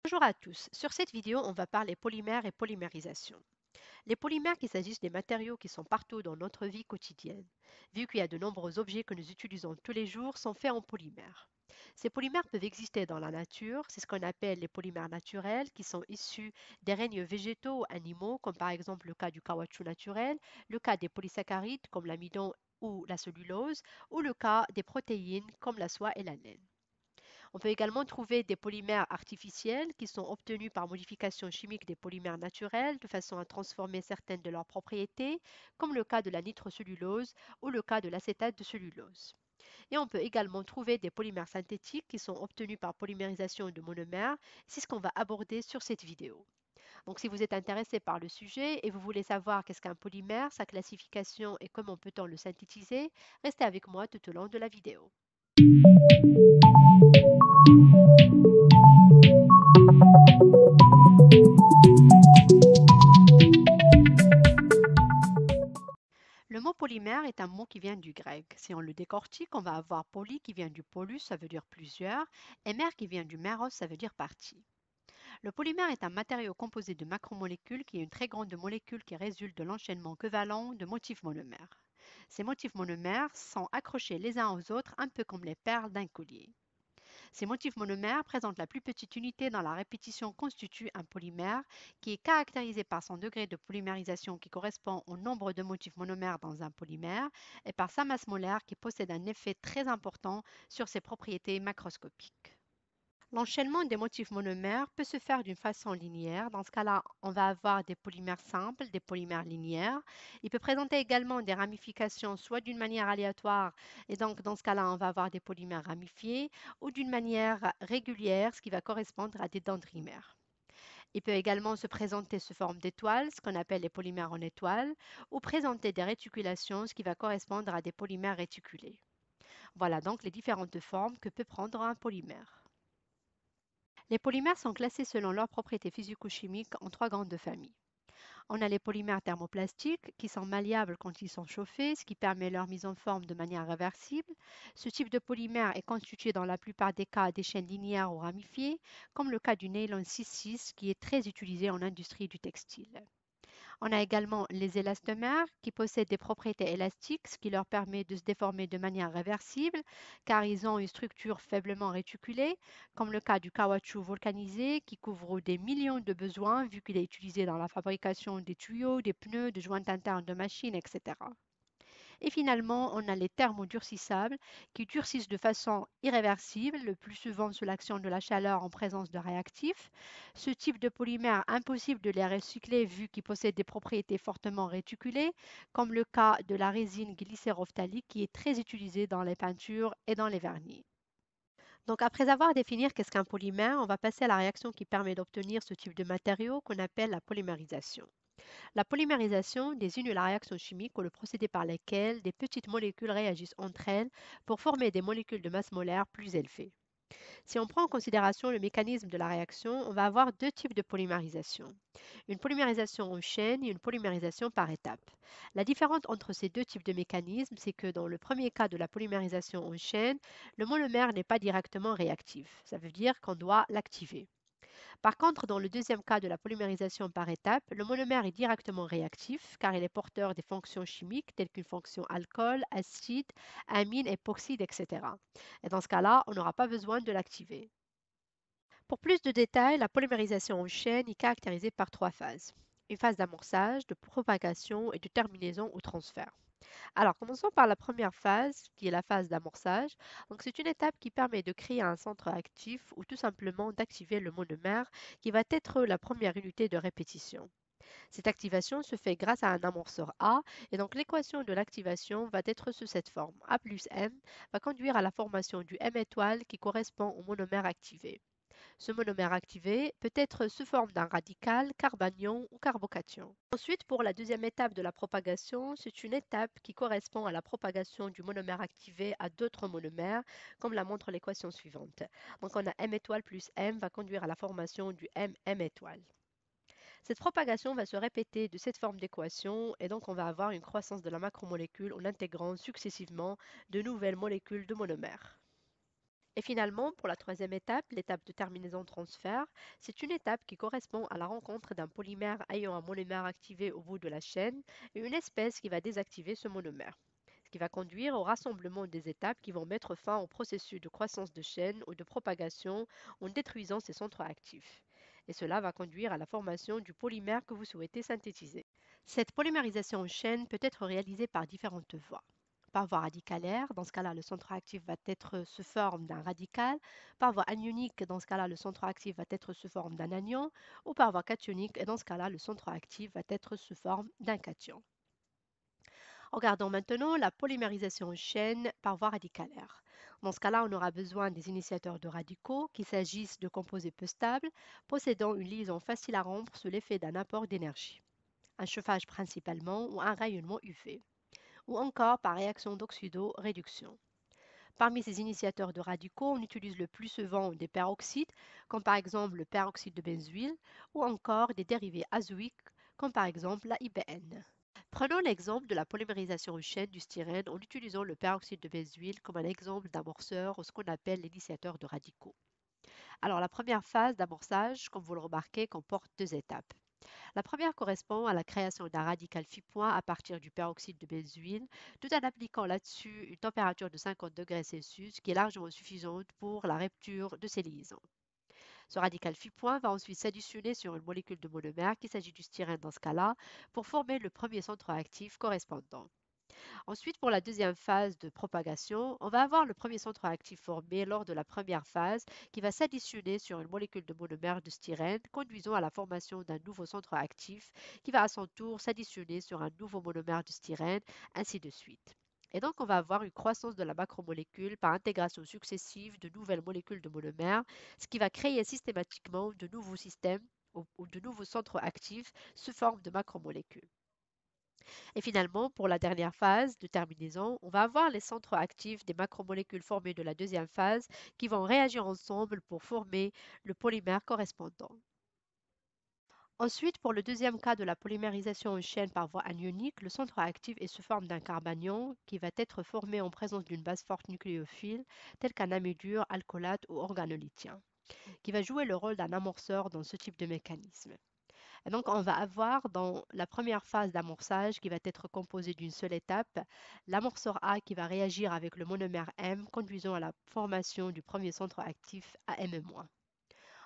Bonjour à tous. Sur cette vidéo, on va parler polymères et polymérisation. Les polymères, qu'il s'agisse des matériaux qui sont partout dans notre vie quotidienne. Vu qu'il y a de nombreux objets que nous utilisons tous les jours, sont faits en polymères. Ces polymères peuvent exister dans la nature, c'est ce qu'on appelle les polymères naturels, qui sont issus des règnes végétaux ou animaux, comme par exemple le cas du caoutchouc naturel, le cas des polysaccharides comme l'amidon ou la cellulose, ou le cas des protéines comme la soie et la laine. On peut également trouver des polymères artificiels qui sont obtenus par modification chimique des polymères naturels de façon à transformer certaines de leurs propriétés, comme le cas de la nitrocellulose ou le cas de l'acétate de cellulose. Et on peut également trouver des polymères synthétiques qui sont obtenus par polymérisation de monomères. C'est ce qu'on va aborder sur cette vidéo. Donc si vous êtes intéressé par le sujet et vous voulez savoir qu'est-ce qu'un polymère, sa classification et comment peut-on le synthétiser, restez avec moi tout au long de la vidéo. Le mot polymère est un mot qui vient du grec. Si on le décortique, on va avoir poly qui vient du polus, ça veut dire plusieurs, et mer qui vient du meros, ça veut dire partie. Le polymère est un matériau composé de macromolécules qui est une très grande molécule qui résulte de l'enchaînement covalent de motifs monomères. Ces motifs monomères sont accrochés les uns aux autres un peu comme les perles d'un collier. Ces motifs monomères présentent la plus petite unité dans la répétition constitue un polymère qui est caractérisé par son degré de polymérisation qui correspond au nombre de motifs monomères dans un polymère et par sa masse molaire qui possède un effet très important sur ses propriétés macroscopiques. L'enchaînement des motifs monomères peut se faire d'une façon linéaire. Dans ce cas-là, on va avoir des polymères simples, des polymères linéaires. Il peut présenter également des ramifications, soit d'une manière aléatoire, et donc dans ce cas-là, on va avoir des polymères ramifiés, ou d'une manière régulière, ce qui va correspondre à des dendrimères. Il peut également se présenter sous forme d'étoiles, ce qu'on appelle les polymères en étoiles, ou présenter des réticulations, ce qui va correspondre à des polymères réticulés. Voilà donc les différentes formes que peut prendre un polymère. Les polymères sont classés selon leurs propriétés physico-chimiques en trois grandes familles. On a les polymères thermoplastiques qui sont malléables quand ils sont chauffés, ce qui permet leur mise en forme de manière réversible. Ce type de polymère est constitué dans la plupart des cas des chaînes linéaires ou ramifiées, comme le cas du nylon 6,6 qui est très utilisé en industrie du textile. On a également les élastomères qui possèdent des propriétés élastiques, ce qui leur permet de se déformer de manière réversible car ils ont une structure faiblement réticulée, comme le cas du caoutchouc volcanisé qui couvre des millions de besoins vu qu'il est utilisé dans la fabrication des tuyaux, des pneus, de jointes internes de machines, etc. Et finalement, on a les thermodurcissables qui durcissent de façon irréversible, le plus souvent sous l'action de la chaleur en présence de réactifs. Ce type de polymère, impossible de les recycler vu qu'ils possèdent des propriétés fortement réticulées, comme le cas de la résine glycérophthalique qui est très utilisée dans les peintures et dans les vernis. Donc, après avoir défini qu'est-ce qu'un polymère, on va passer à la réaction qui permet d'obtenir ce type de matériau qu'on appelle la polymérisation. La polymérisation désigne la réaction chimique ou le procédé par lequel des petites molécules réagissent entre elles pour former des molécules de masse molaire plus élevée. Si on prend en considération le mécanisme de la réaction, on va avoir deux types de polymérisation. Une polymérisation en chaîne et une polymérisation par étapes. La différence entre ces deux types de mécanismes, c'est que dans le premier cas de la polymérisation en chaîne, le monomère n'est pas directement réactif. Ça veut dire qu'on doit l'activer. Par contre, dans le deuxième cas de la polymérisation par étapes, le monomère est directement réactif car il est porteur des fonctions chimiques telles qu'une fonction alcool, acide, amine, époxyde, etc. Et dans ce cas-là, on n'aura pas besoin de l'activer. Pour plus de détails, la polymérisation en chaîne est caractérisée par trois phases. Une phase d'amorçage, de propagation et de terminaison ou transfert. Alors, commençons par la première phase, qui est la phase d'amorçage. Donc, c'est une étape qui permet de créer un centre actif ou tout simplement d'activer le monomère, qui va être la première unité de répétition. Cette activation se fait grâce à un amorceur A, et donc l'équation de l'activation va être sous cette forme. A plus M va conduire à la formation du M étoile qui correspond au monomère activé. Ce monomère activé peut être sous forme d'un radical, carbanion ou carbocation. Ensuite, pour la deuxième étape de la propagation, c'est une étape qui correspond à la propagation du monomère activé à d'autres monomères, comme la montre l'équation suivante. Donc on a M étoile plus M va conduire à la formation du M étoile. Cette propagation va se répéter de cette forme d'équation et donc on va avoir une croissance de la macromolécule en intégrant successivement de nouvelles molécules de monomères. Et finalement, pour la troisième étape, l'étape de terminaison-transfert, c'est une étape qui correspond à la rencontre d'un polymère ayant un monomère activé au bout de la chaîne et une espèce qui va désactiver ce monomère, ce qui va conduire au rassemblement des étapes qui vont mettre fin au processus de croissance de chaîne ou de propagation en détruisant ces centres actifs. Et cela va conduire à la formation du polymère que vous souhaitez synthétiser. Cette polymérisation en chaîne peut être réalisée par différentes voies. Par voie radicalaire, dans ce cas-là, le centre actif va être sous forme d'un radical. Par voie anionique, dans ce cas-là, le centre actif va être sous forme d'un anion. Ou par voie cationique, et dans ce cas-là, le centre actif va être sous forme d'un cation. Regardons maintenant la polymérisation en chaîne par voie radicalaire. Dans ce cas-là, on aura besoin des initiateurs de radicaux, qu'il s'agisse de composés peu stables, possédant une liaison facile à rompre sous l'effet d'un apport d'énergie, un chauffage principalement ou un rayonnement UV, ou encore par réaction d'oxydo-réduction. Parmi ces initiateurs de radicaux, on utilise le plus souvent des peroxydes, comme par exemple le peroxyde de benzoyle, ou encore des dérivés azoïques, comme par exemple la IBN. Prenons l'exemple de la polymérisation en chaîne du styrène en utilisant le peroxyde de benzoyle comme un exemple d'amorceur ou ce qu'on appelle l'initiateur de radicaux. Alors la première phase d'amorçage, comme vous le remarquez, comporte deux étapes. La première correspond à la création d'un radical Phi- à partir du peroxyde de benzoyle, tout en appliquant là-dessus une température de 50 degrés Celsius qui est largement suffisante pour la rupture de ces liaisons. Ce radical Phi- va ensuite s'additionner sur une molécule de monomère, qu'il s'agit du styrène dans ce cas-là, pour former le premier centre actif correspondant. Ensuite, pour la deuxième phase de propagation, on va avoir le premier centre actif formé lors de la première phase qui va s'additionner sur une molécule de monomère de styrène, conduisant à la formation d'un nouveau centre actif qui va à son tour s'additionner sur un nouveau monomère de styrène, ainsi de suite. Et donc, on va avoir une croissance de la macromolécule par intégration successive de nouvelles molécules de monomère, ce qui va créer systématiquement de nouveaux systèmes ou de nouveaux centres actifs sous forme de macromolécules. Et finalement, pour la dernière phase de terminaison, on va avoir les centres actifs des macromolécules formées de la deuxième phase qui vont réagir ensemble pour former le polymère correspondant. Ensuite, pour le deuxième cas de la polymérisation en chaîne par voie anionique, le centre actif est sous forme d'un carbanion qui va être formé en présence d'une base forte nucléophile telle qu'un amidure, alcoolate ou organolithien, qui va jouer le rôle d'un amorceur dans ce type de mécanisme. Et donc, on va avoir dans la première phase d'amorçage qui va être composée d'une seule étape, l'amorceur A qui va réagir avec le monomère M, conduisant à la formation du premier centre actif AM-.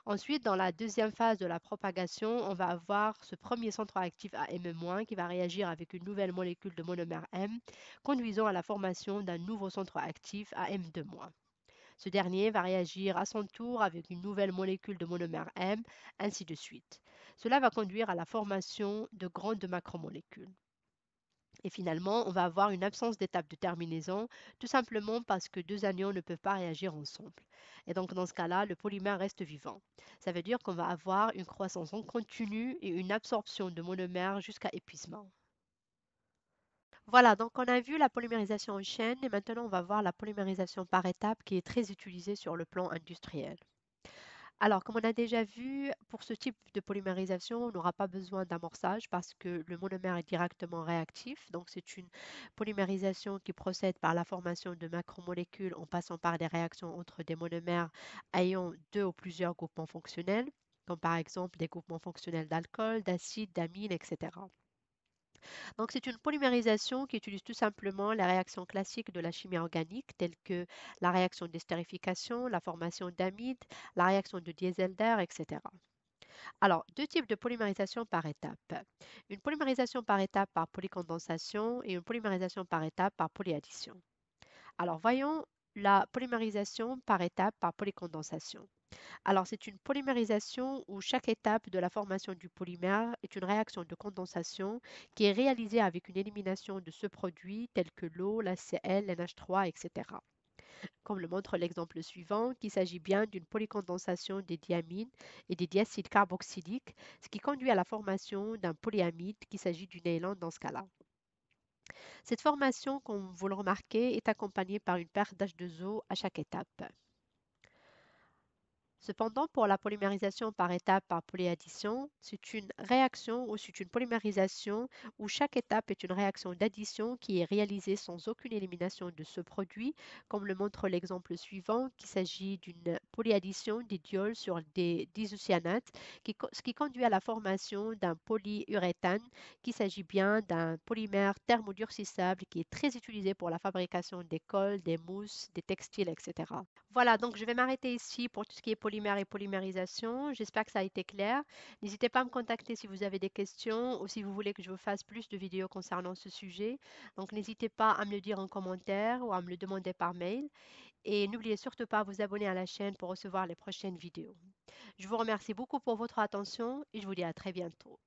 Ensuite, dans la deuxième phase de la propagation, on va avoir ce premier centre actif AM- qui va réagir avec une nouvelle molécule de monomère M, conduisant à la formation d'un nouveau centre actif AM2-. Ce dernier va réagir à son tour avec une nouvelle molécule de monomère M, ainsi de suite. Cela va conduire à la formation de grandes macromolécules. Et finalement, on va avoir une absence d'étape de terminaison, tout simplement parce que deux anions ne peuvent pas réagir ensemble. Et donc, dans ce cas-là, le polymère reste vivant. Ça veut dire qu'on va avoir une croissance en continu et une absorption de monomères jusqu'à épuisement. Voilà, donc on a vu la polymérisation en chaîne et maintenant on va voir la polymérisation par étapes qui est très utilisée sur le plan industriel. Alors, comme on a déjà vu, pour ce type de polymérisation, on n'aura pas besoin d'amorçage parce que le monomère est directement réactif. Donc, c'est une polymérisation qui procède par la formation de macromolécules en passant par des réactions entre des monomères ayant deux ou plusieurs groupements fonctionnels, comme par exemple des groupements fonctionnels d'alcool, d'acide, d'amine, etc. Donc, c'est une polymérisation qui utilise tout simplement les réactions classiques de la chimie organique, telles que la réaction d'estérification, la formation d'amide, la réaction de diesel d'air, etc. Alors, deux types de polymérisation par étape. Une polymérisation par étape par polycondensation et une polymérisation par étape par polyaddition. Alors, voyons la polymérisation par étape par polycondensation. Alors, c'est une polymérisation où chaque étape de la formation du polymère est une réaction de condensation qui est réalisée avec une élimination de ce produit tel que l'eau, la Cl, l'NH3, etc. Comme le montre l'exemple suivant, qu'il s'agit bien d'une polycondensation des diamines et des diacides carboxyliques, ce qui conduit à la formation d'un polyamide, qu'il s'agit du nylon dans ce cas-là. Cette formation, comme vous le remarquez, est accompagnée par une perte d'H2O à chaque étape. Cependant, pour la polymérisation par étapes par polyaddition, c'est une réaction ou c'est une polymérisation où chaque étape est une réaction d'addition qui est réalisée sans aucune élimination de ce produit, comme le montre l'exemple suivant, qu'il s'agit d'une polyaddition des diols sur des diisocyanates, ce qui conduit à la formation d'un polyuréthane, qu'il s'agit bien d'un polymère thermodurcissable qui est très utilisé pour la fabrication des colles, des mousses, des textiles, etc. Voilà, donc je vais m'arrêter ici pour tout ce qui est polymère et polymérisation. J'espère que ça a été clair. N'hésitez pas à me contacter si vous avez des questions ou si vous voulez que je vous fasse plus de vidéos concernant ce sujet. Donc n'hésitez pas à me le dire en commentaire ou à me le demander par mail. Et n'oubliez surtout pas à vous abonner à la chaîne pour recevoir les prochaines vidéos. Je vous remercie beaucoup pour votre attention et je vous dis à très bientôt.